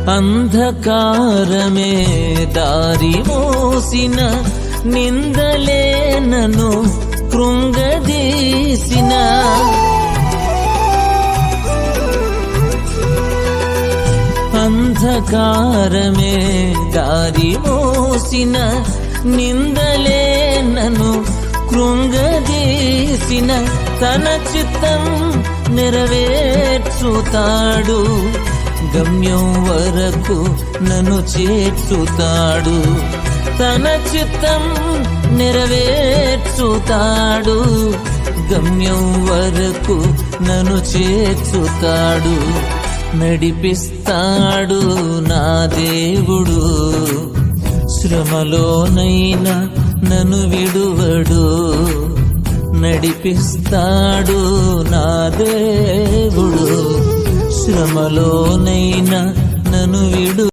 అంధకారమే దారి మోసిన నిందలే నన్ను కృంగదీసిన అంధకారమే దారి మోసిన నిందలే నన్ను కృంగదీసిన తన చిత్తం నెరవేర్చుతాడు గమ్యం వరకు నన్ను చేర్చుతాడు తన చిత్తం నెరవేర్చుతాడు గమ్యం వరకు నన్ను చేర్చుతాడు నడిపిస్తాడు నా దేవుడు శ్రమలోనైనా నన్ను విడువడు నడిపిస్తాడు నా దేవుడు శ్రమలోనైనా నన్ను విడు